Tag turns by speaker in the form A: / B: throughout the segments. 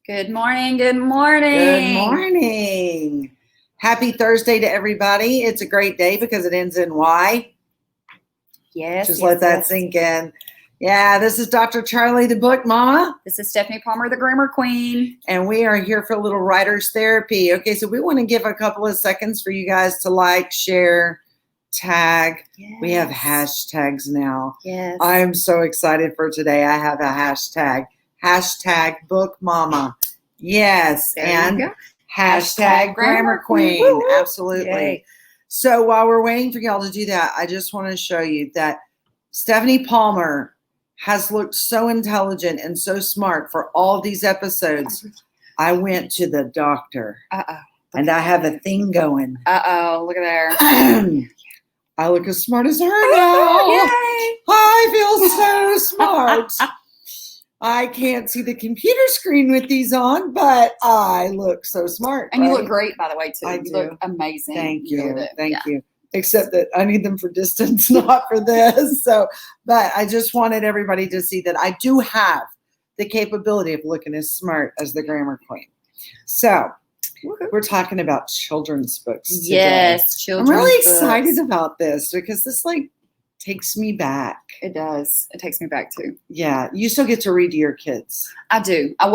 A: Good morning. Good morning.
B: Good morning. Happy Thursday to everybody. It's a great day because it ends in Y.
A: Yes.
B: Just let that sink in. Yeah, this is Dr. Charli, the book mama.
A: This is Stephanie Palmer, the grammar queen.
B: And we are here for a little writer's therapy. Okay, so we want to give a couple of seconds for you guys to like, share, tag.
A: Yes.
B: We have hashtags now.
A: Yes.
B: I'm so excited for today. I have a hashtag. Hashtag book mama. Yes.
A: There
B: and
A: you go.
B: hashtag grammar queen.
A: Woo, woo.
B: Absolutely.
A: Yay.
B: So while we're waiting for y'all to do that, I just want to show you that Stephanie Palmer has looked so intelligent and so smart for all these episodes. I went to the doctor.
A: Uh-oh.
B: And I have a thing going.
A: Uh-oh. Look at there.
B: I look as smart as her now.
A: Yay.
B: I feel so smart. I can't see the computer screen with these on, but I look so smart.
A: And you look great, by the way, too.
B: I
A: You
B: do.
A: look amazing.
B: Thank you.
A: do.
B: Thank you. Except that I need them for distance, not for this. So, but I just wanted everybody to see that I do have the capability of looking as smart as the grammar queen. So we're talking about children's books today.
A: Yes, children's
B: I'm really
A: books.
B: excited about this because this takes me back.
A: It does. It takes me back, too.
B: Yeah. You still get to read to your kids.
A: I do. I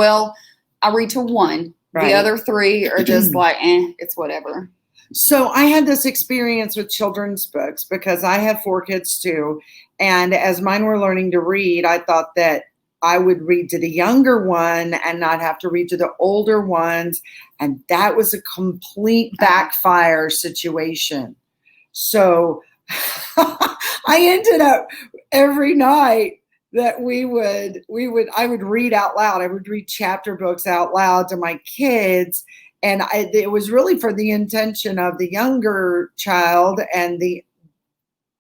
A: read to one.
B: Right.
A: The other three are just like, it's whatever.
B: So I had this experience with children's books because I have 4 kids too. And as mine were learning to read, I thought that I would read to the younger one and not have to read to the older ones. And that was a complete backfire situation. So I ended up every night that I would read out loud. I would read chapter books out loud to my kids. And it was really for the intention of the younger child, and the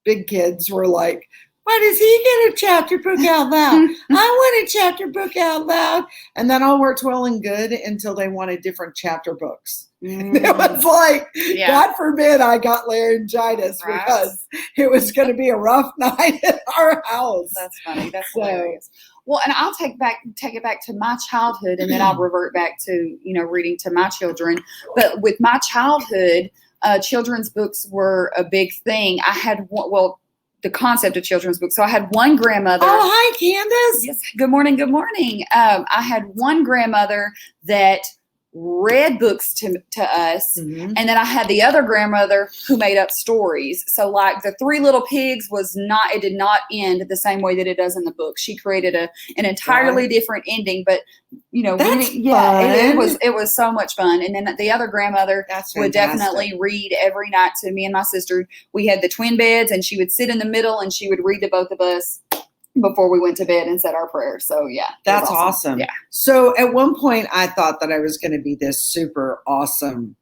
B: big kids were like, why does he get a chapter book out loud? I want a chapter book out loud. And that all worked well and good until they wanted different chapter books. It was like, God forbid I got laryngitis because it was going to be a rough night at our house.
A: That's funny. That's hilarious. Well, and I'll take it back to my childhood, and then I'll revert back to, reading to my children. But with my childhood, children's books were a big thing. I had the concept of children's books. So I had one grandmother.
B: Oh, hi, Candace.
A: Yes. Good morning. Good morning. I had one grandmother that read books to us, and then I had the other grandmother who made up stories. So like the Three Little Pigs it did not end the same way that it does in the book. She created an entirely different ending, but it was so much fun. And then the other grandmother would definitely read every night to me and my sister. We had the twin beds, and she would sit in the middle and she would read to both of us before we went to bed and said our prayers. So yeah,
B: that's awesome.
A: Yeah.
B: So at one point I thought that I was going to be this super awesome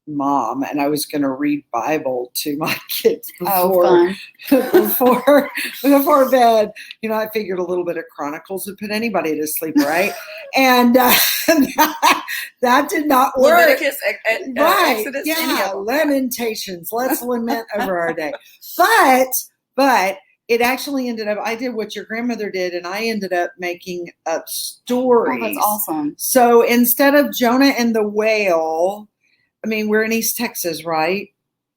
B: mom, and I was going to read Bible to my kids before bed. I figured a little bit of Chronicles would put anybody to sleep, right? And that did not work.
A: Leviticus, Exodus,
B: Lamentations. Let's lament over our day. But it actually ended up, I did what your grandmother did, and I ended up making up stories.
A: Oh, that's awesome.
B: So instead of Jonah and the whale, we're in East Texas, right?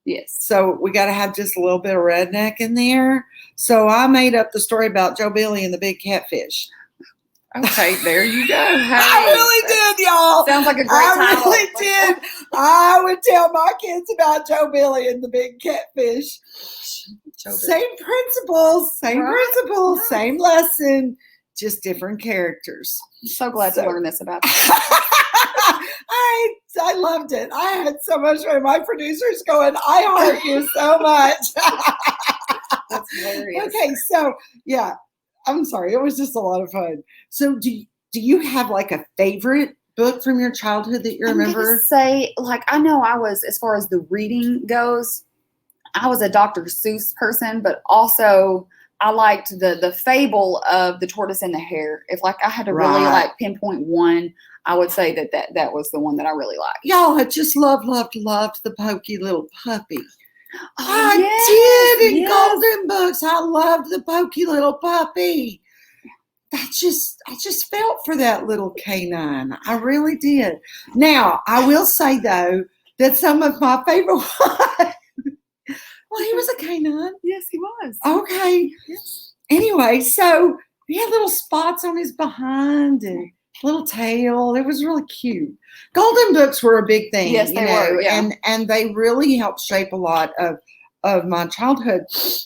A: Yes.
B: So we got to have just a little bit of redneck in there. So I made up the story about Joe Billy and the big catfish.
A: Okay, there you go. Hey,
B: I really did, y'all.
A: Sounds like a great time.
B: I really did. I would tell my kids about Joe Billy and the big catfish. Same principles, same lesson, just different characters.
A: I'm so glad to learn this about you.
B: I loved it. I had so much fun. My producer's going, I heart you so much.
A: That's hilarious.
B: Okay, so yeah, I'm sorry. It was just a lot of fun. So do you have like a favorite book from your childhood that you remember?
A: I'm gonna say, I know I was, as far as the reading goes, I was a Dr. Seuss person, but also I liked the fable of the tortoise and the hare. If I had to really pinpoint one, I would say that was the one that I really liked.
B: Y'all, I just loved the pokey little puppy.
A: Oh,
B: I did in Golden Books. I loved the pokey little puppy. I just felt for that little canine. I really did. Now, I will say though that some of my favorite ones, well, he was a canine.
A: Yes, he was.
B: Okay.
A: Yes.
B: Anyway, so he had little spots on his behind and little tail. It was really cute. Golden books were a big thing.
A: Yes, they were. Yeah.
B: And they really helped shape a lot of my childhood.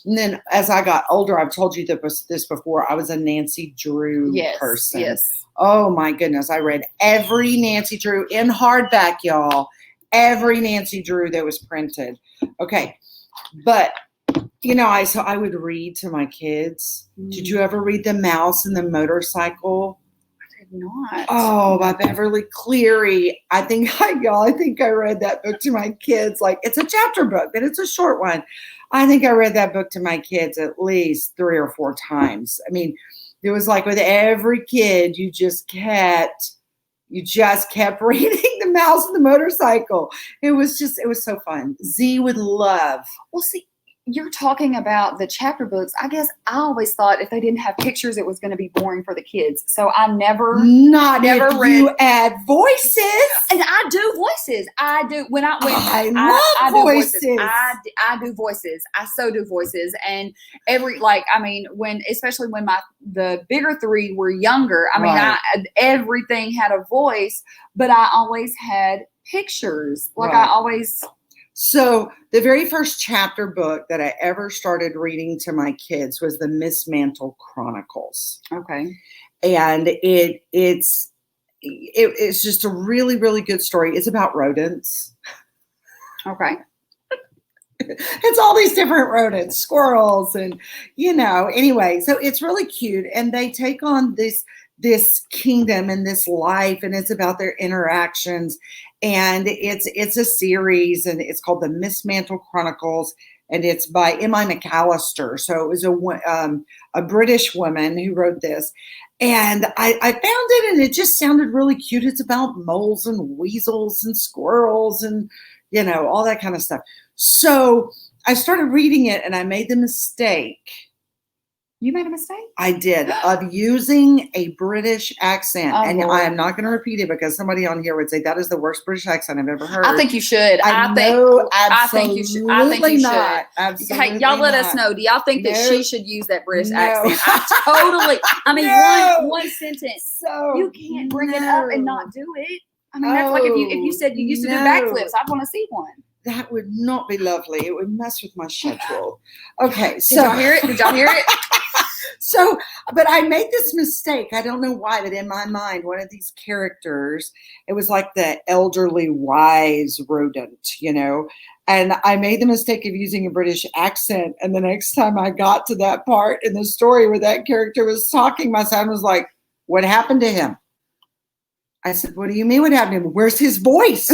B: And then as I got older, I've told you this before, I was a Nancy Drew person.
A: Yes.
B: Oh my goodness. I read every Nancy Drew in hardback, y'all. Every Nancy Drew that was printed. Okay. But I would read to my kids. Did you ever read The Mouse and the Motorcycle?
A: I did not.
B: Oh, by Beverly Cleary. I think I read that book to my kids. Like, it's a chapter book, but it's a short one. I think I read that book to my kids at least 3 or 4 times. I mean, it was like with every kid, you just kept reading The Mouse and the Motorcycle. It was so fun. Z would love.
A: Well, see, you're talking about the chapter books. I guess I always thought if they didn't have pictures, it was going to be boring for the kids. So I never read.
B: You add voices.
A: And I do voices. I do
B: I love voices.
A: I do voices. I so do voices. And especially when the bigger 3 were younger. I mean,
B: Right.
A: Everything had a voice, but I always had pictures. Like
B: Right.
A: I always.
B: So the very first chapter book that I ever started reading to my kids was the Miss Mantle Chronicles.
A: Okay.
B: And it's just a really, really good story. It's about rodents.
A: Okay.
B: It's all these different rodents, squirrels, and anyway, so it's really cute. And they take on this kingdom and this life, and it's about their interactions. And it's a series, and it's called the Miss Mantle Chronicles, and it's by M.I. McAllister. So it was a British woman who wrote this. And I found it, and it just sounded really cute. It's about moles and weasels and squirrels and, all that kind of stuff. So I started reading it, and I made the mistake.
A: You made a mistake?
B: I did, of using a British accent.
A: Oh,
B: and
A: Lord.
B: I am not going to repeat it because somebody on here would say that is the worst British accent I've ever heard.
A: I think you should.
B: I think you should. Absolutely not. Absolutely
A: Hey, y'all let us
B: not.
A: know. Do y'all think that
B: No.
A: she should use that British
B: No.
A: accent?
B: No.
A: One sentence.
B: So
A: You can't bring it up and not do it. I mean, that's like if you said you used to do backflips, I'd want to see one.
B: That would not be lovely. It would mess with my schedule. Okay,
A: Did
B: so
A: y'all hear it? Did y'all hear it?
B: So, but I made this mistake. I don't know why, but in my mind, one of these characters, it was like the elderly wise rodent, and I made the mistake of using a British accent. And the next time I got to that part in the story where that character was talking, my son was like, "What happened to him?" I said, "What do you mean what happened to him? Where's his voice?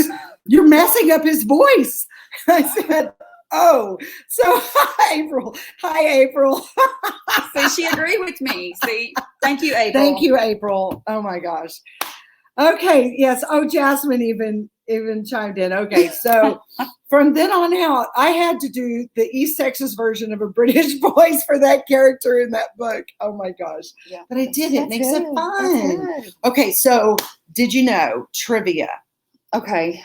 B: You're messing up his voice." I said, "Oh, so hi, April.
A: See, she agreed with me. See, thank you, April.
B: Thank you, April. Oh my gosh. Okay, yes. Oh, Jasmine even chimed in. Okay, so from then on out, I had to do the East Texas version of a British voice for that character in that book. Oh my gosh.
A: Yeah.
B: But I did it. It makes it
A: That's
B: fun.
A: good.
B: Okay, so did you know trivia?
A: Okay.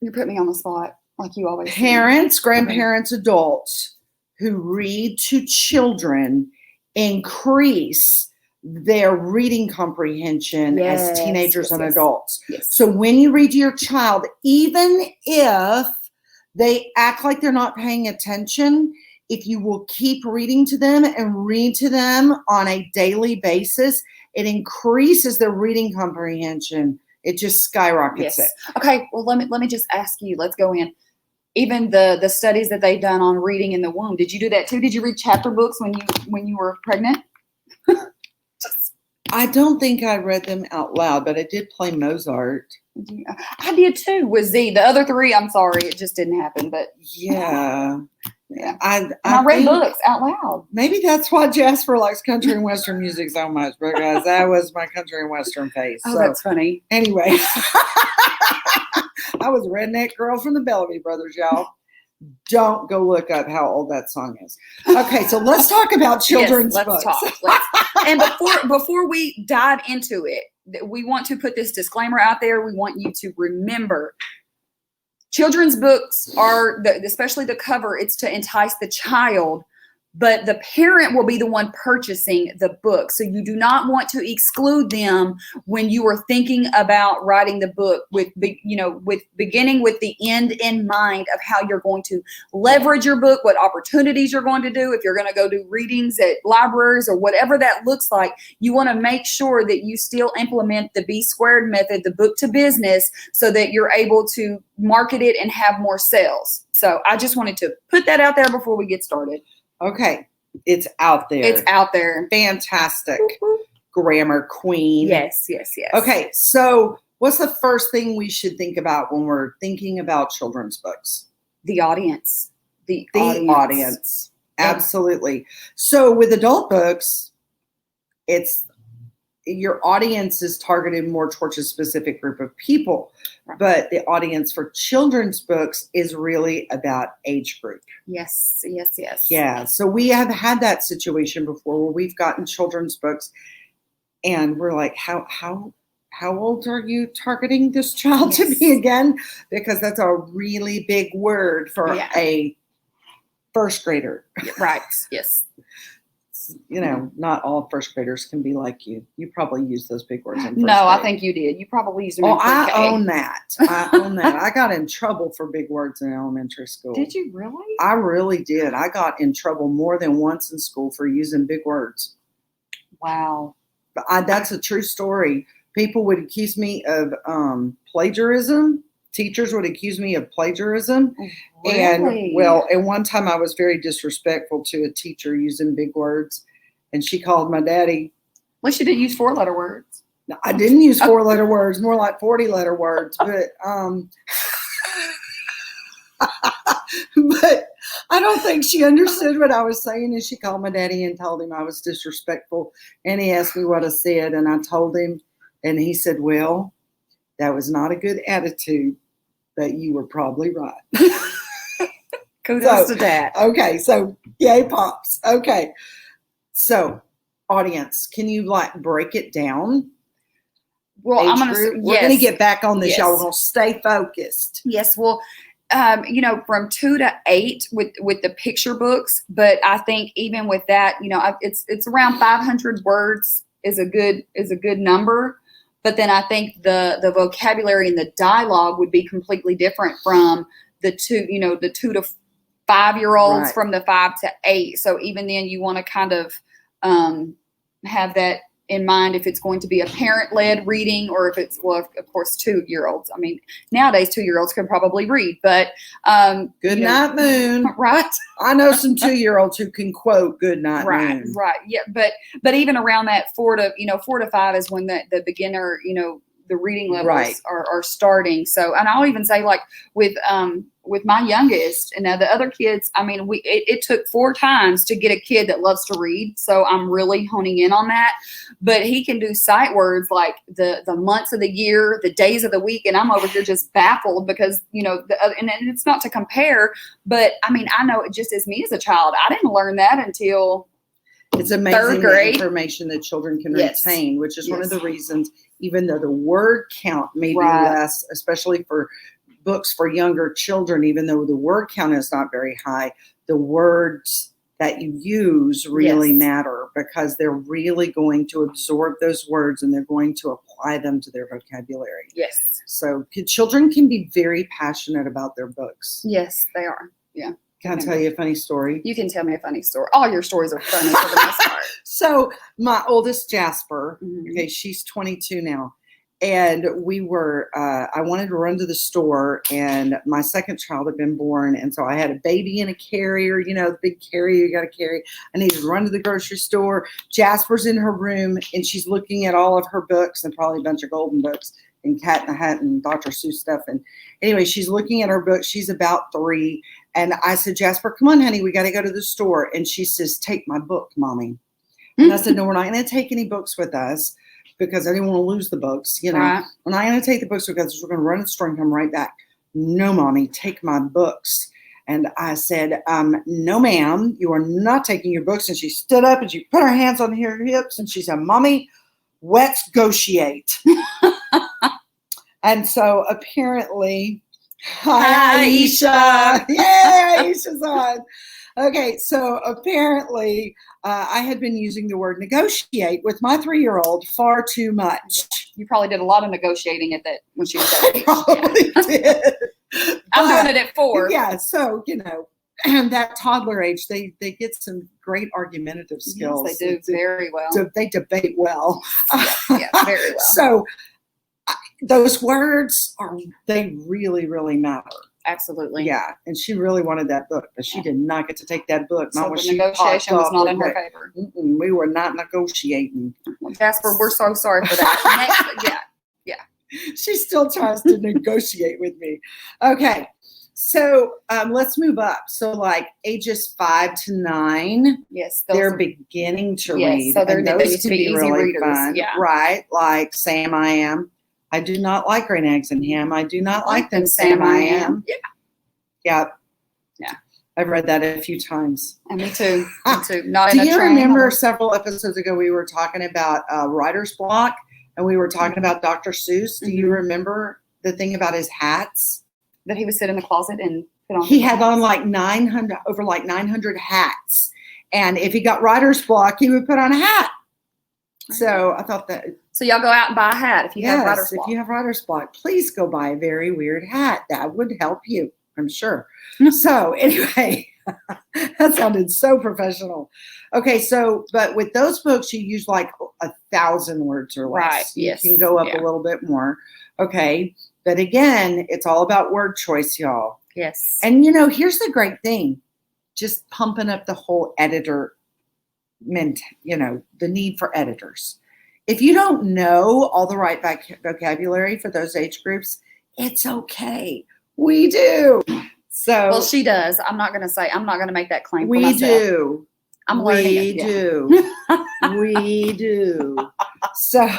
A: You put me on the spot like you always do.
B: Parents, grandparents, adults who read to children increase their reading comprehension as teenagers and adults.
A: Yes.
B: So when you read to your child, even if they act like they're not paying attention, if you will keep reading to them and read to them on a daily basis, it increases their reading comprehension. It just skyrockets it.
A: Okay. Well, let me just ask you. Let's go in. Even the studies that they've done on reading in the womb. Did you do that too? Did you read chapter books when you were pregnant?
B: I don't think I read them out loud, but I did play Mozart.
A: I did too. With Z, the other 3, I'm sorry, it just didn't happen. But
B: Yeah.
A: I read books out loud.
B: Maybe that's why Jasper likes country and western music so much, because that was my country and western phase.
A: Oh,
B: So
A: that's funny.
B: anyway, I was a redneck girl from the Bellevue Brothers, y'all. Don't go look up how old that song is. Okay, so let's talk about children's books.
A: And before we dive into it, we want to put this disclaimer out there. We want you to remember children's books are, especially the cover, it's to entice the child, but the parent will be the one purchasing the book. So you do not want to exclude them when you are thinking about writing the book with beginning with the end in mind of how you're going to leverage your book, what opportunities you're going to do. If you're going to go do readings at libraries or whatever that looks like, you want to make sure that you still implement the B squared method, the book to business, so that you're able to market it and have more sales. So I just wanted to put that out there before we get started.
B: Okay. It's out there.
A: It's out there.
B: Fantastic. Grammar queen.
A: Yes.
B: Okay. So what's the first thing we should think about when we're thinking about children's books?
A: The audience. The
B: audience. Absolutely. So with adult books, your audience is targeted more towards a specific group of people, but the audience for children's books is really about age group.
A: Yes.
B: Yeah. So we have had that situation before where we've gotten children's books and we're like, how old are you targeting this child to be again? Because that's a really big word for a first grader.
A: Right. Yes.
B: Not all first graders can be like you. You probably use those big words in first
A: grade. I think you did. You probably used them in
B: I own that. I got in trouble for big words in elementary school.
A: Did you really?
B: I really did. I got in trouble more than once in school for using big words.
A: Wow.
B: But that's a true story. People would accuse me of plagiarism. Teachers would accuse me of plagiarism.
A: Really?
B: And one time I was very disrespectful to a teacher using big words, and she called my daddy.
A: At least you didn't use 4-letter words.
B: No, I didn't use 4-letter words, more like 40-letter words, but but I don't think she understood what I was saying, and she called my daddy and told him I was disrespectful, and he asked me what I said, and I told him, and he said, well, that was not a good attitude, but you were probably right.
A: Kudos to that.
B: Okay, so yay, Pops. Okay, so audience, can you break it down?
A: Well,
B: we're going to get back on this, y'all. We're going to stay focused.
A: Yes, well, from 2 to 8 with the picture books, but I think even with that, it's around 500 words is a good number. But then I think the vocabulary and the dialogue would be completely different from the 2 to 5-year-olds,
B: right,
A: from the 5 to 8. So even then you want to kind of have that in mind if it's going to be a parent-led reading or if it's, well, of course, 2-year-olds. I mean, nowadays 2-year-olds can probably read, but
B: Good Night Moon.
A: Right.
B: I know some 2-year-olds who can quote Good Night Moon.
A: Right. Yeah. But even around that 4 to 5 is when the beginner, the reading levels are starting. So, and I'll even say with my youngest and now the other kids, I mean, it took 4 times to get a kid that loves to read. So I'm really honing in on that, but he can do sight words like the months of the year, the days of the week. And I'm over here just baffled because, and it's not to compare, but I mean, I know it just as me as a child, I didn't learn that until
B: it's amazing
A: 3rd grade.
B: The information that children can retain, which is one of the reasons, even though the word count may be less, especially for books for younger children, even though the word count is not very high, the words that you use really matter because they're really going to absorb those words and they're going to apply them to their vocabulary.
A: Yes.
B: So children can be very passionate about their books.
A: Yes, they are. Yeah.
B: Can I tell you a funny story?
A: You can tell me a funny story. All your stories are funny for the most part.
B: So my oldest Jasper, okay, she's 22 now. And we were, I wanted to run to the store and my second child had been born. And so I had a baby in a carrier, the big carrier you got to carry. I needed to run to the grocery store. Jasper's in her room and she's looking at all of her books and probably a bunch of golden books and Cat in the Hat and Dr. Seuss stuff. And anyway, she's looking at her book. She's about 3. And I said, Jasper, come on, honey, we got to go to the store. And she says, take my book, Mommy. And I said, no, we're not going to take any books with us because I didn't want to lose the books.
A: Right.
B: We're not going to take the books with us. We're going to run to the store and come right back. No, Mommy, take my books. And I said, no, ma'am, you are not taking your books. And she stood up and she put her hands on her hips and she said, Mommy, let's negotiate. And so apparently, hi, Aisha. Yeah, Aisha's on. Okay, so apparently I had been using the word negotiate with my 3-year-old far too much.
A: You probably did a lot of negotiating at that when she was that age.
B: Probably did.
A: I'm doing it at 4.
B: Yeah, so, and that toddler age, they get some great argumentative skills.
A: Yes, they do very well.
B: So they debate well.
A: Yeah, very well.
B: So those words they really, really matter.
A: Absolutely.
B: Yeah, and she really wanted that book, but she did not get to take that book.
A: So the negotiation was not in her favor.
B: We were not negotiating.
A: Well, Jasper, we're so sorry for that. Next, yeah.
B: She still tries to negotiate with me. Okay, so let's move up. So like ages 5 to 9,
A: yes,
B: they're beginning to read.
A: So they're
B: and those
A: to
B: can
A: be
B: be
A: easy
B: really
A: readers.
B: fun, right? Like Sam, I Am. I do not like green eggs and ham. I do not like them, Sam, I Am. Yeah. I've read that a few times.
A: And me too. Me too. Not
B: do
A: in a
B: you
A: train.
B: remember several episodes ago we were talking about writer's block and we were talking about Dr. Seuss? Do you remember the thing about his hats?
A: That he would sit in the closet and put on.
B: He had on like 900 hats. And if he got writer's block, he would put on a hat. So I thought that.
A: So y'all go out and buy a hat if you have writer's block.
B: If you have writer's block, please go buy a very weird hat. That would help you, I'm sure. So anyway, that sounded so professional. Okay, so but with those books, you use like 1,000 words or less.
A: Right. Yes.
B: You can go up a little bit more. Okay, but again, it's all about word choice, y'all.
A: Yes.
B: And here's the great thing: just pumping up the whole editor. The need for editors. If you don't know all the right vocabulary for those age groups, it's okay. We do. So
A: well, she does. I'm not going to make that claim.
B: We
A: for myself.
B: do.
A: I'm learning.
B: We do. We do. So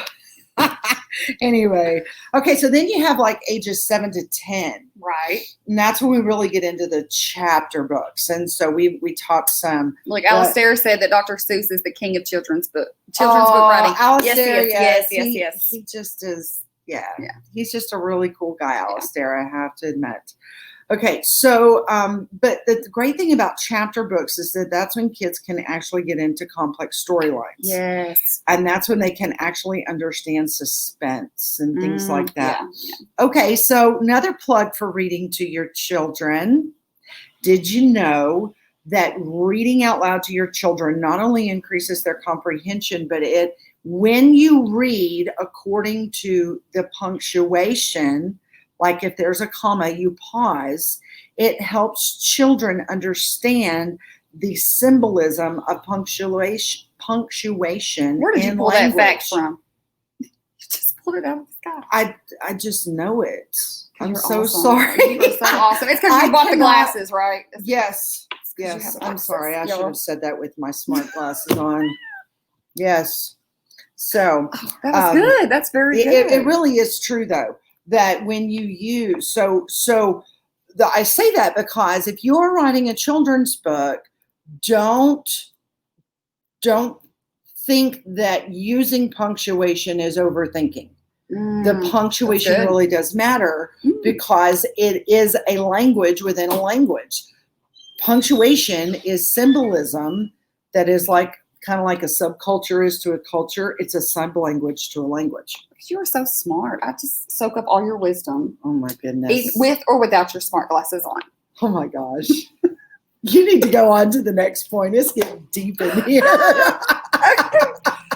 B: anyway, okay. So then you have like ages 7 to 10,
A: right?
B: And that's when we really get into the chapter books. And so we talked some.
A: Like Alistair said that Dr. Seuss is the king of children's book writing.
B: Alistair,
A: yes.
B: He just is. Yeah. He's just a really cool guy, Alistair. I have to admit. Okay, so, but the great thing about chapter books is that that's when kids can actually get into complex storylines.
A: Yes.
B: And that's when they can actually understand suspense and things like that.
A: Yeah.
B: Okay, so another plug for reading to your children. Did you know that reading out loud to your children not only increases their comprehension, but when you read according to the punctuation, like if there's a comma, you pause, it helps children understand the symbolism of punctuation.
A: Where did you pull that fact from? You just pulled it out of the sky.
B: I just know it. I'm
A: You're
B: so
A: awesome.
B: sorry.
A: You are so awesome. It's because you bought the glasses, right?
B: Yes. I'm sorry. I should have said that with my smart glasses on. Yes. So
A: that was good. That's very good.
B: It really is true, though. That when you use I say that because if you're writing a children's book, don't think that using punctuation is overthinking. The punctuation really does matter because it is a language within a language. Punctuation is symbolism that is kind of like a subculture is to a culture. It's a sub-language to a language.
A: You are so smart. I just soak up all your wisdom.
B: Oh my goodness.
A: With or without your smart glasses on.
B: Oh my gosh. You need to go on to the next point. It's getting deep in here.
A: Okay.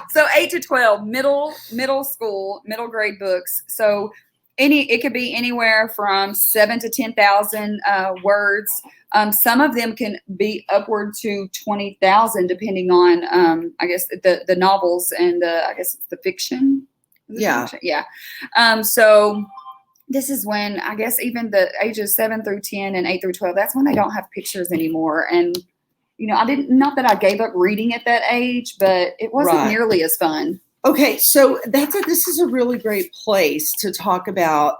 A: So 8 to 12, middle school, middle grade books. So it could be anywhere from 7 to 10,000 words. Some of them can be upward to 20,000, depending on, I guess, the novels and the fiction.
B: Yeah.
A: Yeah. So this is when I guess even the ages 7 through 10 and 8 through 12, that's when they don't have pictures anymore. And, not that I gave up reading at that age, but it wasn't nearly as fun.
B: Okay. So this is a really great place to talk about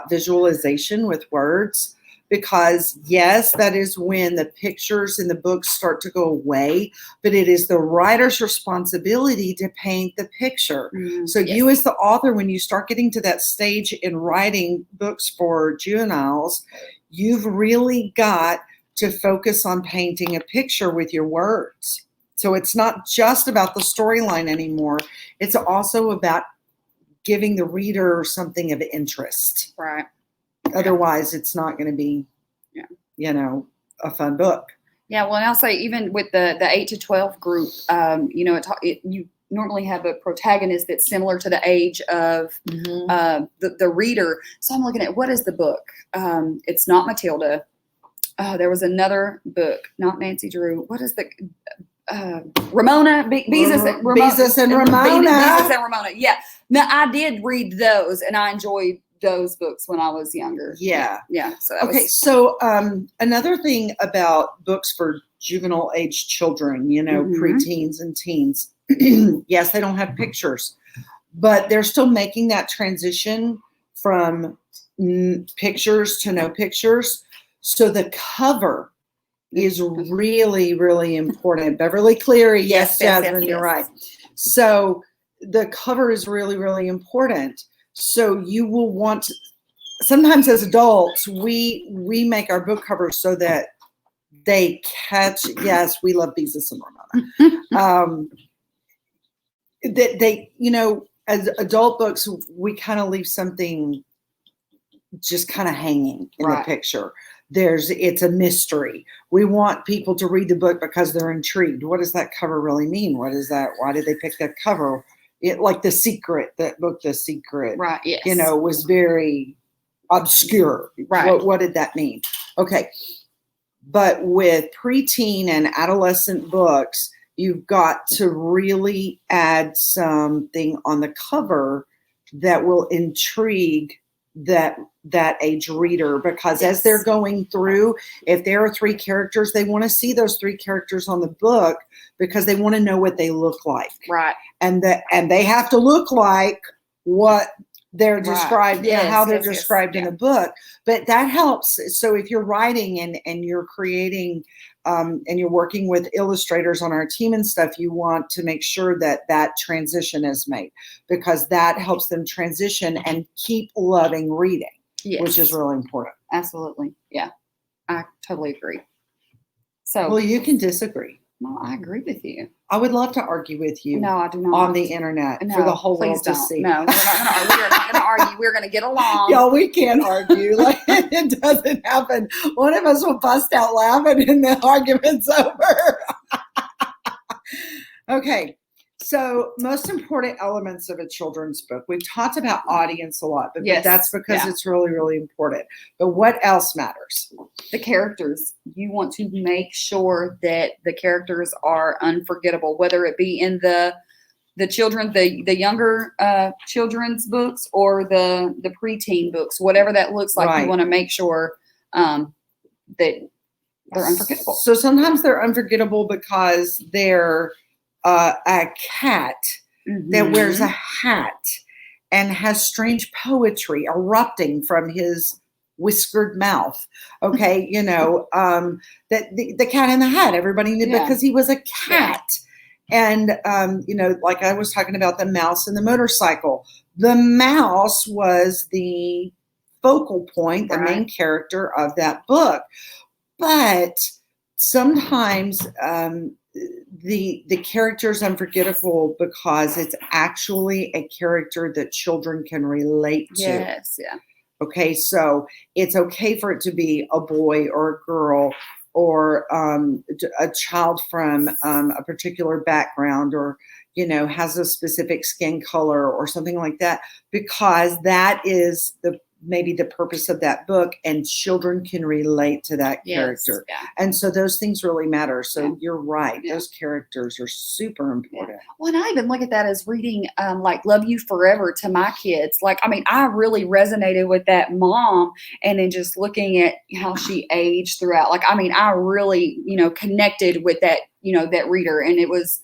B: visualization with words. because yes, that is when the pictures in the books start to go away, but it is the writer's responsibility to paint the picture. So you as the author, when you start getting to that stage in writing books for juveniles, you've really got to focus on painting a picture with your words. So it's not just about the storyline anymore. It's also about giving the reader something of interest.
A: Right.
B: Otherwise, it's not going to be, a fun book.
A: Yeah. Well, and I'll say even with the 8 to 12 group, you normally have a protagonist that's similar to the age of the reader. So I'm looking at, what is the book? It's not Matilda. There was another book, not Nancy Drew. What is the Ramona? Beezus and Ramona.
B: Beezus and Ramona.
A: Beezus and Ramona. Yeah. Now I did read those, and I enjoyed those books when I was younger.
B: Yeah.
A: Yeah. So
B: So another thing about books for juvenile age children, preteens and teens. Yes, they don't have pictures, but they're still making that transition from pictures to no pictures. So the cover is really, really important. Beverly Cleary, yes, Jasmine, you're right. So the cover is really, really important. So you will want to, sometimes as adults, we make our book covers so that they catch, yes, we love Beezus and Ramona. That they, as adult books, we kind of leave something just kind of hanging in the picture. It's a mystery. We want people to read the book because they're intrigued. What does that cover really mean? What is that? Why did they pick that cover? Like The Secret, that book, The Secret,
A: right? Yes.
B: Was very obscure.
A: Right.
B: What did that mean? Okay. But with preteen and adolescent books, you've got to really add something on the cover that will intrigue that age reader, because as they're going through, if there are 3 characters, they want to see those 3 characters on the book because they want to know what they look like.
A: Right.
B: And they have to look like what they're described, how they're described in a book. But that helps. So if you're writing and you're creating and you're working with illustrators on our team and stuff, you want to make sure that transition is made, because that helps them transition and keep loving reading, which is really important.
A: Absolutely. Yeah, I totally agree. So,
B: well, you can disagree.
A: No, I agree with you.
B: I would love to argue with you.
A: No, I do not.
B: On the internet for the whole world to see.
A: No, we're not going to argue. We're going to get along.
B: Y'all, we can't argue. Like, it doesn't happen. One of us will bust out laughing and the argument's over. Okay. So, most important elements of a children's book. We've talked about audience a lot, but that's because it's really, really important. But what else matters?
A: The characters. You want to make sure that the characters are unforgettable, whether it be in the children, the younger children's books, or the preteen books, whatever that looks like.
B: Right.
A: You want to make sure that they're unforgettable.
B: So sometimes they're unforgettable because they're a cat that wears a hat and has strange poetry erupting from his whiskered mouth. Okay. That the Cat in the Hat, everybody knew because he was a cat. And, like I was talking about the mouse and the motorcycle, the mouse was the focal point, the main character of that book. But sometimes, the character is unforgettable because it's actually a character that children can relate to.
A: Yes, yeah.
B: Okay, so it's okay for it to be a boy or a girl or a child from a particular background, or has a specific skin color or something like that, because that is maybe the purpose of that book, and children can relate to that character.
A: Yeah.
B: And so those things really matter. So you're right. Those characters are super important.
A: Well, and I even look at that as reading like Love You Forever to my kids. Like, I mean, I really resonated with that mom, and then just looking at how she aged throughout. Like, I mean, I really, connected with that, that reader. And it was,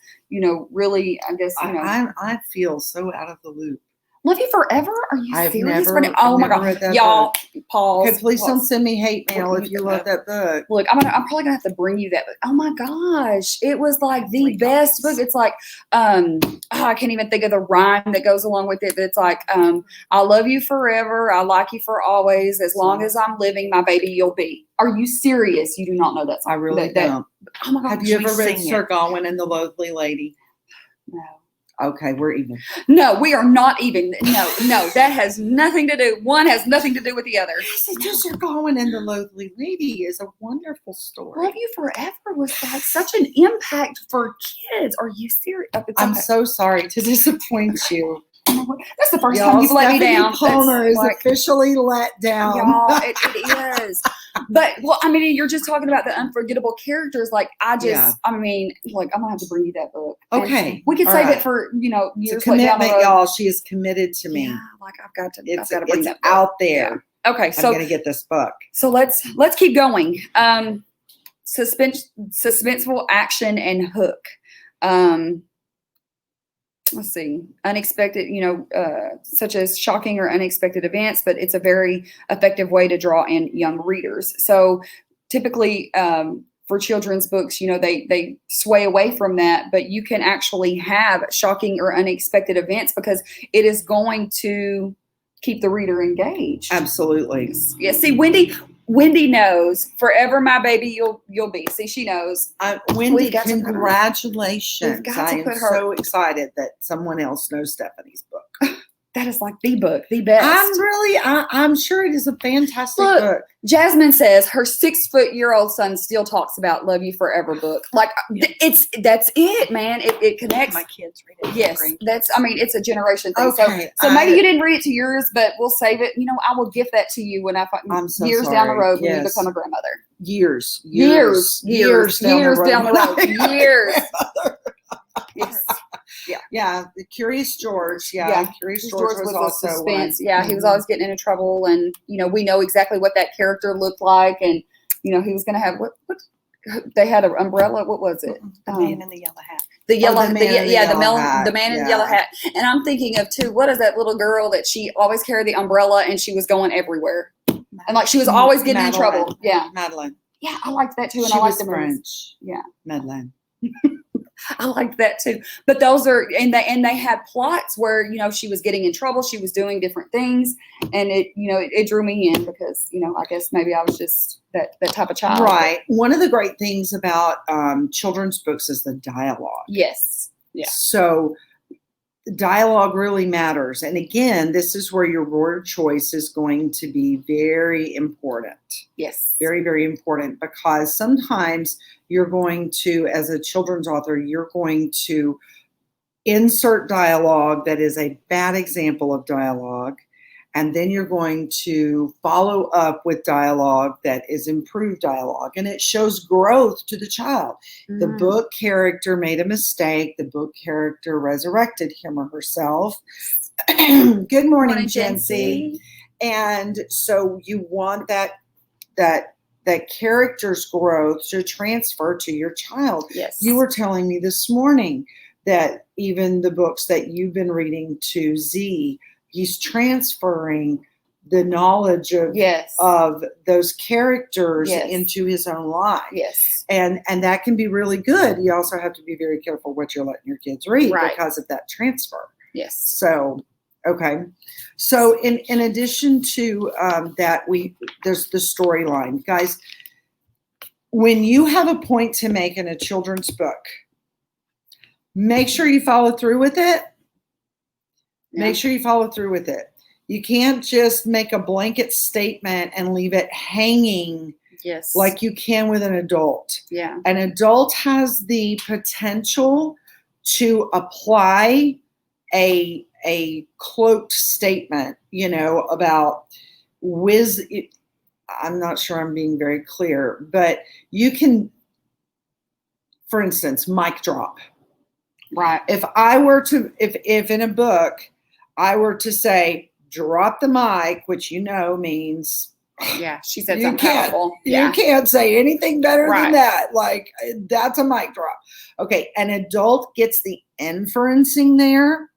A: really, I guess,
B: I feel so out of the loop.
A: Love You Forever? Are you
B: I've
A: serious?
B: never,
A: Oh my
B: never
A: God.
B: read that
A: Y'all,
B: book.
A: pause.
B: Okay, please don't
A: Pause.
B: send me hate mail
A: Look,
B: if you love that book.
A: Look, I'm probably gonna have to bring you that book. Oh my gosh. It was like the best book. It's like, I can't even think of the rhyme that goes along with it, but it's like, I love you forever, I like you for always, as long as I'm living, my baby you'll be. Are you serious? You do not know that song?
B: I really don't.
A: Oh my God.
B: Have you ever read Sir Gawain and the Loathly Lady?
A: No.
B: Okay, we're even.
A: No, we are not even. No, that has nothing to do. One has nothing to do with the other.
B: Yes, it's just Sir Gawain and the Loathly Lady is a wonderful story.
A: Love You Forever was like such an impact for kids. Are you serious?
B: I'm so sorry to disappoint you.
A: That's the first time you've let me down.
B: Palmer is officially let down.
A: Y'all, it is. But, well, I mean, you're just talking about the unforgettable characters. Like, I mean, like, I'm going to have to bring you that book.
B: Okay.
A: And we could save it for, years
B: it's a commitment, y'all. She is committed to me.
A: Yeah, like, I've got to bring
B: it's
A: that book.
B: out there.
A: Yeah. Okay, so
B: I'm going to get this book.
A: So let's keep going. Suspenseful action and hook. Let's see, unexpected, such as shocking or unexpected events, but it's a very effective way to draw in young readers. So typically for children's books, they sway away from that, but you can actually have shocking or unexpected events because it is going to keep the reader engaged.
B: Absolutely.
A: Yeah. See, Wendy knows forever, my baby, you'll be. See, she knows.
B: Wendy, congratulations. I am so excited that someone else knows Stephanie's book.
A: That is like the book, the best.
B: I'm sure it is a fantastic book.
A: Jasmine says her 6-foot-year-old son still talks about Love You Forever book. Like that's it, man. It connects.
C: My kids read it.
A: Yes, it's a generation thing.
B: Okay,
A: so maybe you didn't read it to yours, but we'll save it. I will gift that to you when
B: I'm so
A: years
B: sorry.
A: down the road when you become a grandmother.
B: Years
A: down the road. Years. Yes.
B: Yeah. The Curious George. Yeah. Curious George was also
A: Suspense. One. Yeah. He was always getting into trouble. And, we know exactly what that character looked like. And, he was going to have what they had an umbrella. What was it?
C: The man in the yellow hat.
A: The man in the yellow hat. And I'm thinking of too, what is that little girl that she always carried the umbrella and she was going everywhere. And like, she was always getting in trouble. Yeah.
B: Madeline.
A: Yeah. I liked that too. And
B: she
A: I liked
B: was
A: the
B: French.
A: Yeah.
B: Madeline.
A: I liked that too. But those are, and they had plots where, she was getting in trouble. She was doing different things. And it drew me in because, I guess maybe I was just that type of child.
B: Right. One of the great things about children's books is the dialogue.
A: Yes. Yeah.
B: So dialogue really matters. And again, this is where your word choice is going to be very important.
A: Yes.
B: Very, very important, because sometimes you're going to, as a children's author, you're going to insert dialogue that is a bad example of dialogue. And then you're going to follow up with dialogue that is improved dialogue. And it shows growth to the child. Mm. The book character made a mistake. The book character resurrected him or herself. Good morning, Jency. And so you want that character's growth to transfer to your child.
A: Yes.
B: You were telling me this morning that even the books that you've been reading to Z, he's transferring the knowledge of those characters into his own life.
A: Yes.
B: And that can be really good. You also have to be very careful what you're letting your kids read because of that transfer.
A: Yes.
B: So, okay. So in addition to that, there's the storyline. Guys, when you have a point to make in a children's book, make sure you follow through with it. Make sure you follow through with it. You can't just make a blanket statement and leave it hanging like you can with an adult.
A: Yeah.
B: An adult has the potential to apply a cloaked statement, about I'm not sure I'm being very clear, but you can, for instance, mic drop.
A: Right.
B: If I were to, if in a book, I were to say, drop the mic, which means.
A: Yeah, she said something powerful.
B: You can't say anything better than that. Like, that's a mic drop. Okay, an adult gets the inferencing there,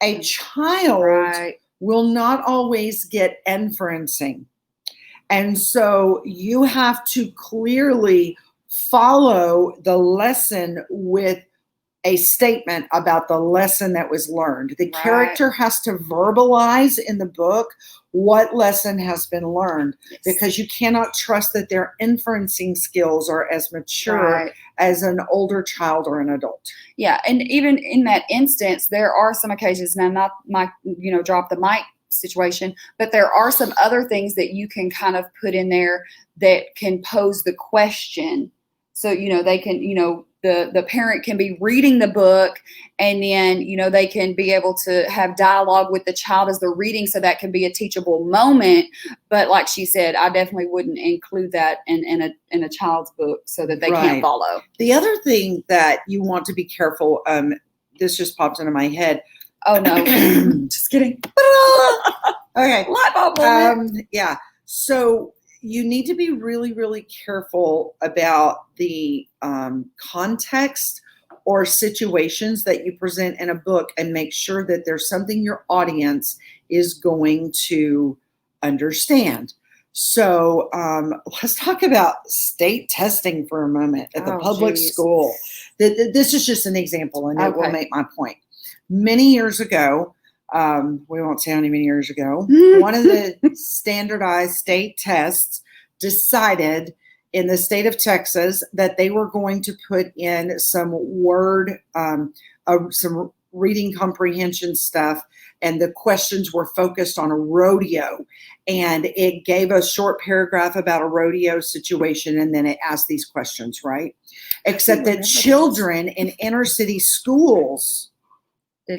B: A child
A: Right.
B: will not always get inferencing. And so you have to clearly follow the lesson with a statement about the lesson that was learned. The
A: Right.
B: character has to verbalize in the book what lesson has been learned,
A: Yes.
B: because you cannot trust that their inferencing skills are as mature
A: Right.
B: as an older child or an adult.
A: Yeah, and even in that instance, there are some occasions, now not my, drop the mic situation, but there are some other things that you can kind of put in there that can pose the question. So, they can, the parent can be reading the book, and then, they can be able to have dialogue with the child as they're reading. So that can be a teachable moment. But like she said, I definitely wouldn't include that in a child's book so that they
B: Right.
A: can't follow.
B: The other thing that you want to be careful, this just popped into my head.
A: Oh no, just kidding.
B: Okay.
A: Light bulb moment.
B: Yeah. So you need to be really, really careful about the context or situations that you present in a book, and make sure that there's something your audience is going to understand. So let's talk about state testing for a moment at the public school. This is just an example, and it will make my point. Many years ago, we won't say how many years ago, one of the standardized state tests decided in the state of Texas that they were going to put in some some reading comprehension stuff, and the questions were focused on a rodeo, and it gave a short paragraph about a rodeo situation, and then it asked these questions, right? Except that children in inner city schools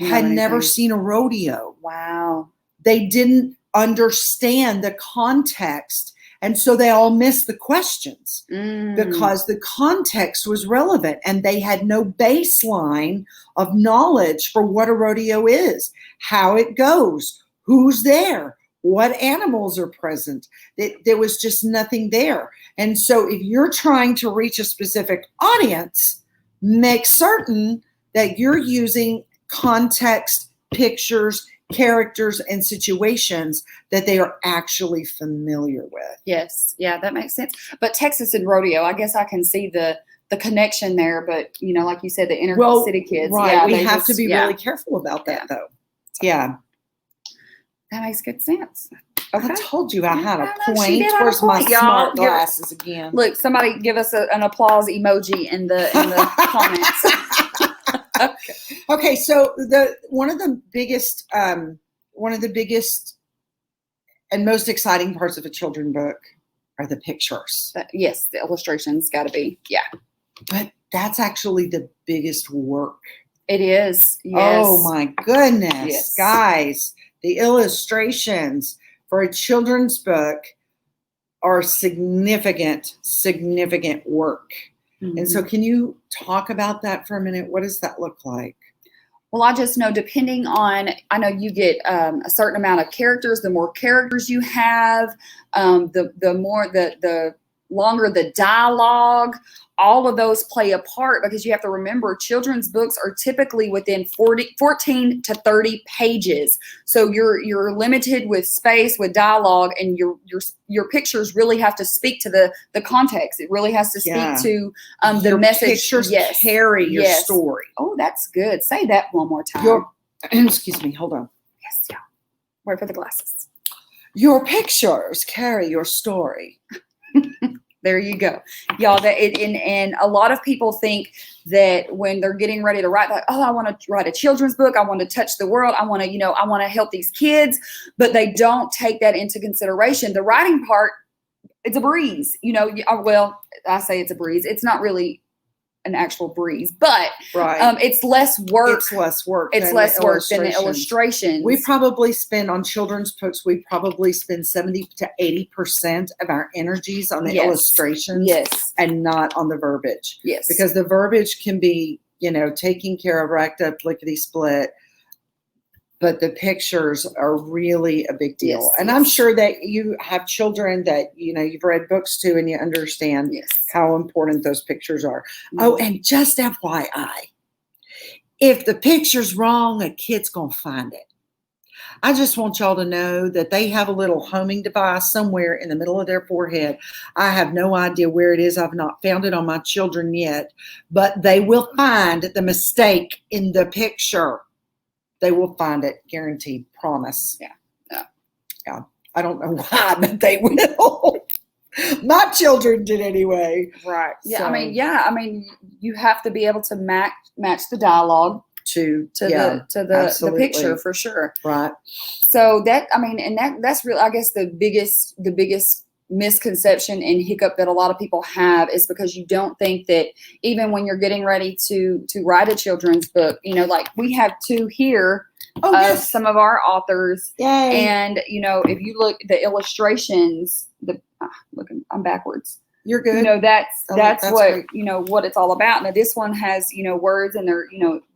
B: had never seen a rodeo.
A: Wow.
B: They didn't understand the context, and so they all missed the questions because the context was relevant, and they had no baseline of knowledge for what a rodeo is, how it goes, who's there, what animals are present. There was just nothing there. And so if you're trying to reach a specific audience, make certain that you're using context, pictures, characters, and situations that they are actually familiar with.
A: Yes. Yeah, that makes sense. But Texas and rodeo, I guess I can see the connection there. But, like you said, the inner city kids.
B: Right.
A: Yeah,
B: we have to be really careful about that, though. Yeah.
A: That makes good sense. Okay.
B: I told you I had a
A: She
B: point.
A: did have a
B: Where's my
A: point, y'all.
B: smart glasses again?
A: Look, somebody give us an applause emoji in the comments.
B: Okay, so one of the biggest and most exciting parts of a children's book are the pictures.
A: Yes, the illustrations got to be. Yeah.
B: But that's actually the biggest work.
A: It is. Yes.
B: Oh my goodness,
A: Yes.
B: guys. The illustrations for a children's book are significant work. Mm-hmm. And so can you talk about that for a minute? What does that look like?
A: Well, I just know depending on, I know you get a certain amount of characters. The more characters you have, the longer the dialogue. All of those play a part, because you have to remember children's books are typically within 14 to 30 pages. So you're limited with space, with dialogue, and your pictures really have to speak to the context. It really has to speak to the
B: your
A: message.
B: Pictures carry your story.
A: Oh, that's good. Say that one more time.
B: Excuse me. Hold on.
A: Yes, yeah. Wait for the glasses.
B: Your pictures carry your story.
A: There you go, y'all. And a lot of people think that when they're getting ready to write, like, oh, I want to write a children's book. I want to touch the world. I want to help these kids, but they don't take that into consideration. The writing part, it's a breeze. Well, I say it's a breeze. It's not really an actual breeze, but it's less work.
B: It's less work.
A: It's less work than the illustrations.
B: We probably spend on children's books. We probably spend 70 to 80% of our energies on the illustrations, and not on the verbiage.
A: Yes,
B: because the verbiage can be, taken care of, racked up, lickety split. But the pictures are really a big deal.
A: Yes,
B: and I'm sure that you have children that, you've read books to, and you understand how important those pictures are. Mm-hmm. Oh, and just FYI, if the picture's wrong, a kid's going to find it. I just want y'all to know that they have a little homing device somewhere in the middle of their forehead. I have no idea where it is. I've not found it on my children yet, but they will find the mistake in the picture. They will find it, guaranteed, promise. Yeah. I don't know why, but they will. My children did anyway.
A: Right. Yeah.
B: So-
A: I mean, you have to be able to match the dialogue
B: to
A: the
B: absolutely.
A: picture for sure.
B: Right.
A: So that's really, I guess, the biggest misconception and hiccup that a lot of people have is because you don't think that even when you're getting ready to write a children's book, like we have two here of
B: yes.
A: some of our authors.
B: Yay.
A: And, if you look at the illustrations, I'm backwards.
B: You're good.
A: That's
B: that's
A: what,
B: great.
A: What it's all about. Now this one has, words and they're,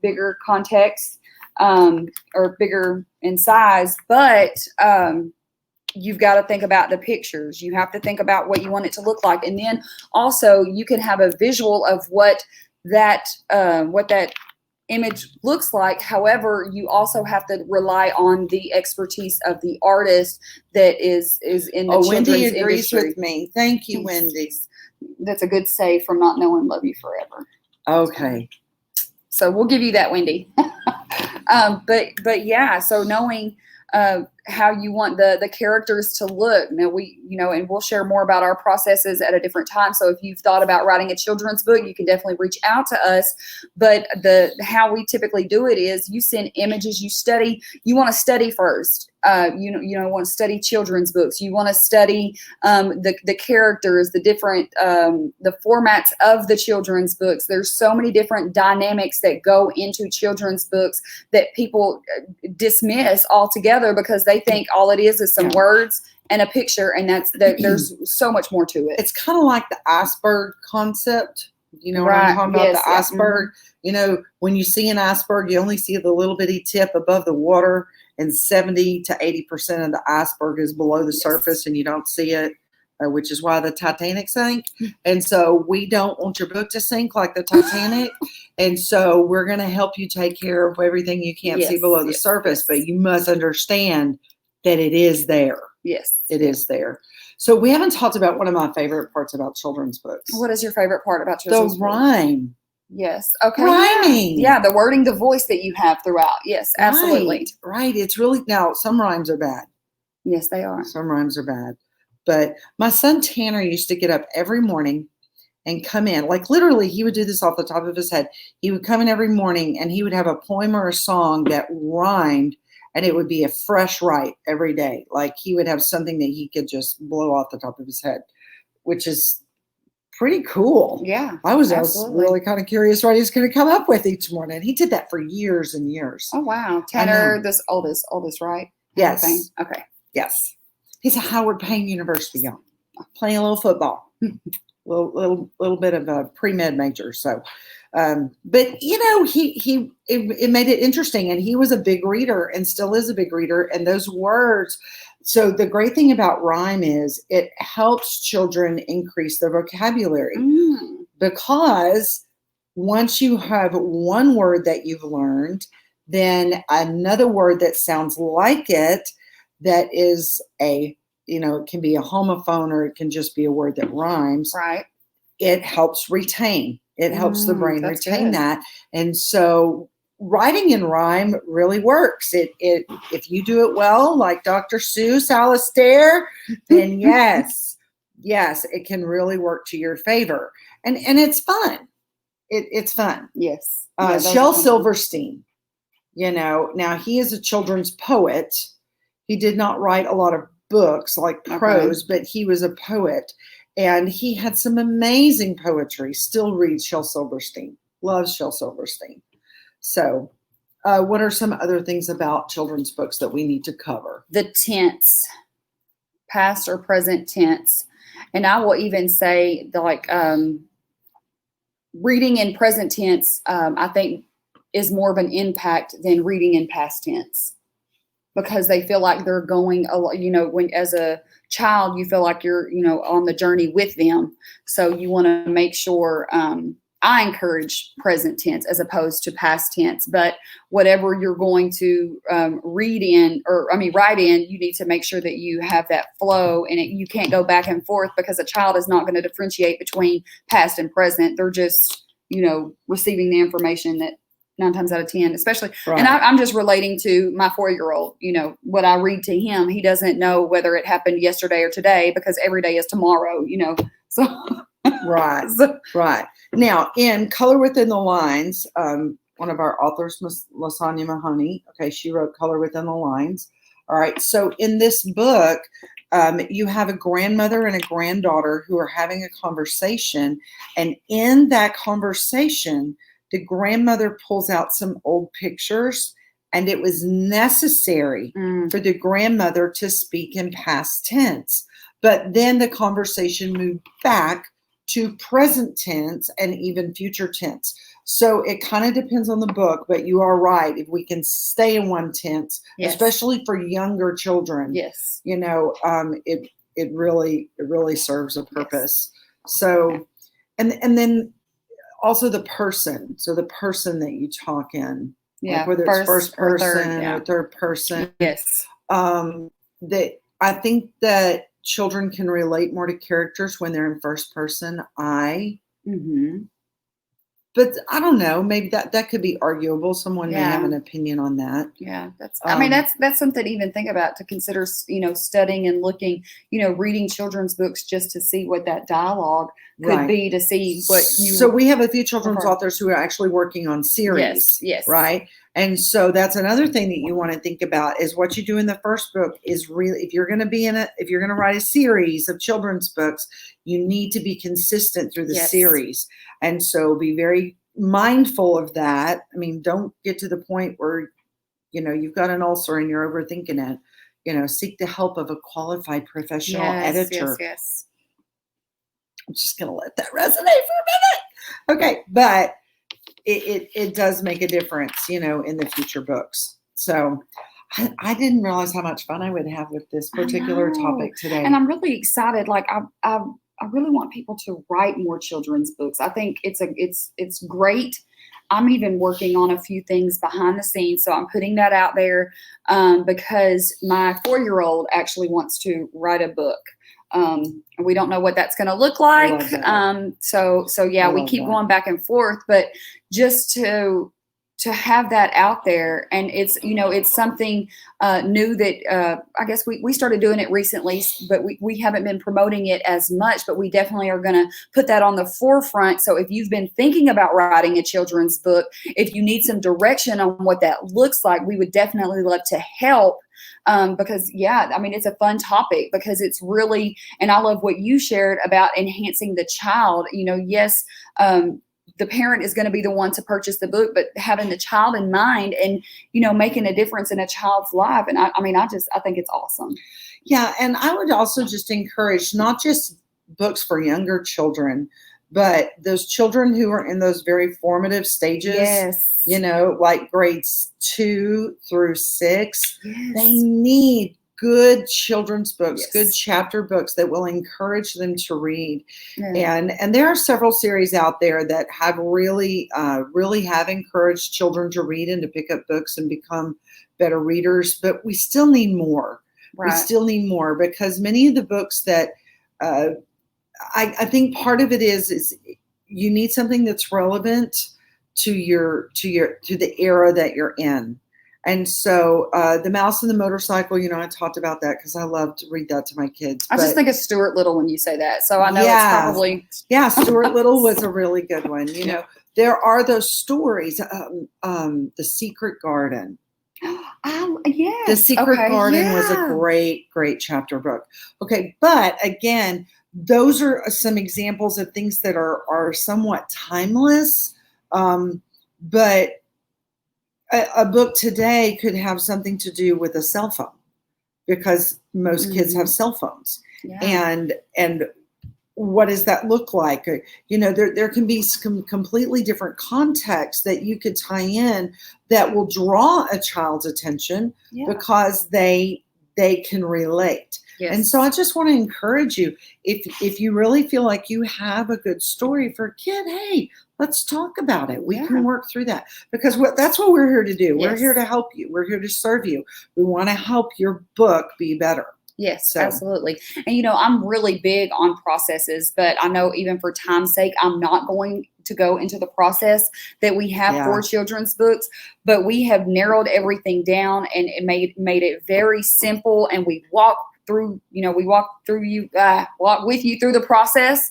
A: bigger context, or bigger in size, but, you've got to think about the pictures. You have to think about what you want it to look like. And then also you can have a visual of what that image looks like. However, you also have to rely on the expertise of the artist that is in the children's
B: Wendy agrees
A: industry.
B: with me. Thank you, Wendy.
A: That's a good save from Not Know and Love You Forever.
B: Okay.
A: So we'll give you that, Wendy. But yeah, so knowing how you want the characters to look. Now and we'll share more about our processes at a different time. So if you've thought about writing a children's book, you can definitely reach out to us. But how we typically do it is you send images, you want to study first. Want to study children's books. You want to study the characters, the different the formats of the children's books. There's so many different dynamics that go into children's books that people dismiss altogether because they think all it is some words and a picture, and there's so much more to it.
B: It's kind of like the iceberg concept. You know what
A: Right.
B: I'm talking about?
A: Yes,
B: The
A: yeah.
B: iceberg. When you see an iceberg, you only see the little bitty tip above the water, and 70 to 80% of the iceberg is below the surface, and you don't see it, which is why the Titanic sank. And so we don't want your book to sink like the Titanic. And so we're going to help you take care of everything you can't see below the surface, but you must understand that it is there.
A: Yes.
B: It is there. So we haven't talked about one of my favorite parts about children's books.
A: What is your favorite part about
B: The
A: children's books?
B: rhyme.
A: Yes. Okay.
B: Rhyming.
A: Yeah, the wording, the voice that you have throughout. Yes, absolutely.
B: Right. It's really, now some rhymes are bad.
A: Yes, they are.
B: Some rhymes are bad. But my son Tanner used to get up every morning and come in. Like literally, he would do this off the top of his head. He would come in every morning and he would have a poem or a song that rhymed, and it would be a fresh write every day. Like he would have something that he could just blow off the top of his head, which is pretty cool.
A: Yeah.
B: I was
A: absolutely.
B: really kind of curious what he's going to come up with each morning. He did that for years and years.
A: Oh, wow. Tanner, this oldest, right?
B: Yes.
A: Okay.
B: Yes. He's a Howard Payne University young, playing a little football, little bit of a pre-med major. So, but it made it interesting, and he was a big reader and still is a big reader. And those words. So the great thing about rhyme is it helps children increase their vocabulary because once you have one word that you've learned, then another word that sounds like it, that is it can be a homophone or it can just be a word that rhymes.
A: Right.
B: It helps retain. It helps the brain retain
A: good.
B: that. And so writing in rhyme really works. If you do it well, like Dr. Seuss, Alistair, then yes, it can really work to your favor. And it's fun. It's fun.
A: Yes.
B: Shel Silverstein, now he is a children's poet. He did not write a lot of books like prose, but he was a poet, and he had some amazing poetry. Still reads Shel Silverstein. Loves Shel Silverstein. So, what are some other things about children's books that we need to cover?
A: The tense, past or present tense. And I will even say reading in present tense, I think is more of an impact than reading in past tense, because they feel like they're going, when as a child, you feel like you're, on the journey with them. So you want to make sure I encourage present tense as opposed to past tense, but whatever you're going to write in, you need to make sure that you have that flow, and you can't go back and forth, because a child is not going to differentiate between past and present. They're just, receiving the information that 9 times out of 10, especially.
B: Right.
A: And I'm just relating to my 4-year-old, what I read to him, he doesn't know whether it happened yesterday or today, because every day is tomorrow, so.
B: Right. Right. Now, in Color Within the Lines, one of our authors, Lasagna Mahoney, she wrote Color Within the Lines. All right. So in this book, you have a grandmother and a granddaughter who are having a conversation. And in that conversation, the grandmother pulls out some old pictures, and it was necessary for the grandmother to speak in past tense. But then the conversation moved back to present tense and even future tense. So it kind of depends on the book, but you are right. If we can stay in one tense,
A: yes.
B: especially for younger children,
A: yes,
B: it really serves a purpose.
A: Yes.
B: So, and then also the person. So the person that you talk in, whether it's first person or third person.
A: Yes.
B: That I think that children can relate more to characters when they're in first person. But I don't know, maybe that could be arguable. Someone may have an opinion on that.
A: Yeah, that's something to even think about, to consider, studying and looking, reading children's books just to see what that dialogue could be, to see what you.
B: So we have a few children's authors who are actually working on series.
A: Yes.
B: Right. And so that's another thing that you want to think about, is what you do in the first book is really, if you're going to write a series of children's books, you need to be consistent through the series. And so be very mindful of that. I mean, don't get to the point where, you've got an ulcer and you're overthinking it. Seek the help of a qualified professional editor.
A: Yes.
B: I'm just going to let that resonate for a minute. Okay. But it does make a difference, in the future books. So I didn't realize how much fun I would have with this particular topic today.
A: And I'm really excited. Like I really want people to write more children's books. I think it's great. I'm even working on a few things behind the scenes, so I'm putting that out there because my 4-year-old actually wants to write a book. We don't know what that's going to look like. So we keep going back and forth, but just to have that out there, and it's something new that I guess we started doing it recently, but we haven't been promoting it as much, but we definitely are going to put that on the forefront. So if you've been thinking about writing a children's book, if you need some direction on what that looks like, we would definitely love to help. Because it's a fun topic, because it's really, and I love what you shared about enhancing the child. Yes, the parent is going to be the one to purchase the book, but having the child in mind and, making a difference in a child's life. And I think it's awesome.
B: Yeah. And I would also just encourage not just books for younger children, but those children who are in those very formative stages.
A: Yes.
B: Like grades 2 through 6,
A: yes.
B: They need good children's books, good chapter books that will encourage them to read. Yeah. And there are several series out there that have really have encouraged children to read and to pick up books and become better readers. But we still need more. Right. We still need more, because many of the books that I think part of it is you need something that's relevant to the era that you're in. And so The Mouse and the Motorcycle, I talked about that because I love to read that to my kids.
A: I just think of Stuart Little when you say that. So I know it's probably.
B: Yeah, Stuart Little was a really good one. There are those stories, The Secret Garden.
A: Yes.
B: The Secret Garden was a great, great chapter book. Okay, but again, those are some examples of things that are somewhat timeless. But a book today could have something to do with a cell phone, because most kids have cell phones. Yeah. And what does that look like? There can be some completely different contexts that you could tie in that will draw a child's attention because they they can relate.
A: Yes.
B: And so I just want to encourage you, if you really feel like you have a good story for a kid, hey, let's talk about it. We can work through that, because that's what we're here to do. We're here to help you. We're here to serve you. We want to help your book be better.
A: Yes, absolutely. And, I'm really big on processes, but I know even for time's sake, I'm not going to go into the process that we have for children's books, but we have narrowed everything down and it made it very simple. And we walk with you through the process.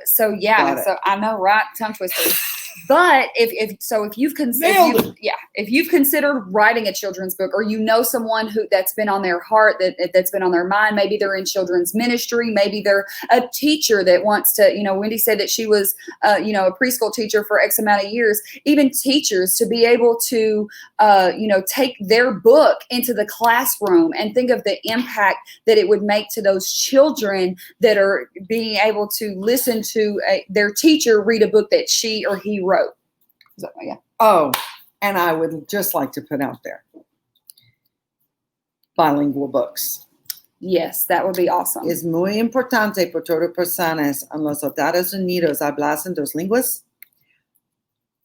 A: So I know, right? Tongue twister. But if you've considered writing a children's book, or someone that's been on their heart, that's been on their mind, maybe they're in children's ministry, maybe they're a teacher that wants to, Wendy said that she was a preschool teacher for X amount of years. Even teachers, to be able to take their book into the classroom and think of the impact that it would make to those children that are being able to listen to their teacher read a book that she or he wrote. So,
B: Oh, and I would just like to put out there bilingual books.
A: Yes, that would be awesome.
B: Es muy importante para todas personas en los Estados Unidos hablan dos lenguas.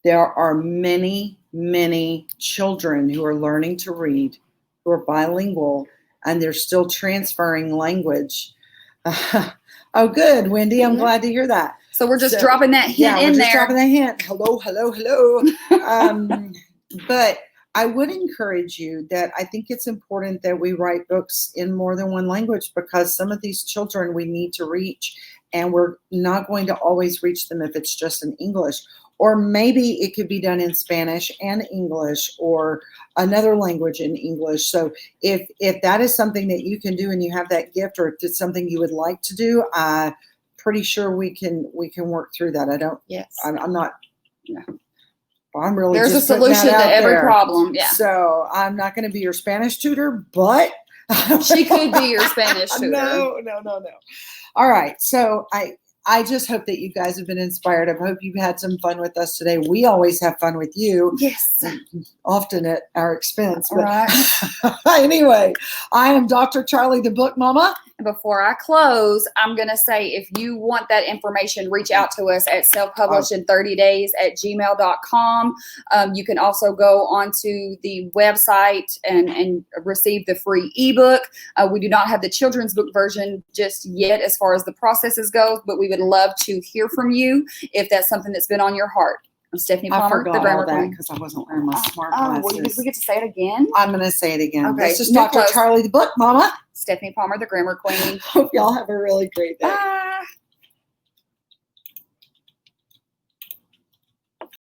B: There are many, many children who are learning to read, who are bilingual, and they're still transferring language. Oh, good, Wendy. I'm glad to hear that.
A: So we're just dropping that hint in there.
B: Dropping that hint. Hello, hello, hello. But I would encourage you that I think it's important that we write books in more than one language, because some of these children we need to reach, and we're not going to always reach them if it's just in English. Or maybe it could be done in Spanish and English, or another language in English. So if that is something that you can do and you have that gift, or if it's something you would like to do, I'm pretty sure we can work through that. I'm not. I'm really.
A: There's
B: just
A: a solution to every problem. Yeah.
B: So I'm not going to be your Spanish tutor, but
A: she could be your Spanish tutor.
B: No. All right. So I just hope that you guys have been inspired. I hope you've had some fun with us today. We always have fun with you.
A: Yes.
B: Often at our expense. But
A: right.
B: Anyway, I am Dr. Charli, the Book Mama.
A: And before I close, I'm going to say, if you want that information, reach out to us at selfpublishin30days@gmail.com. You can also go onto the website and receive the free ebook. We do not have the children's book version just yet as far as the processes go, but we would love to hear from you if that's something that's been on your heart. I'm Stephanie Palmer, the Grammar Queen.
B: Because I wasn't wearing my smart glasses.
A: Well, we get to say it again?
B: I'm going to say it again.
A: Okay.
B: This is Dr. Charli, the Book Mama.
A: Stephanie Palmer, the Grammar Queen.
B: Hope y'all have a really great day.
A: Bye.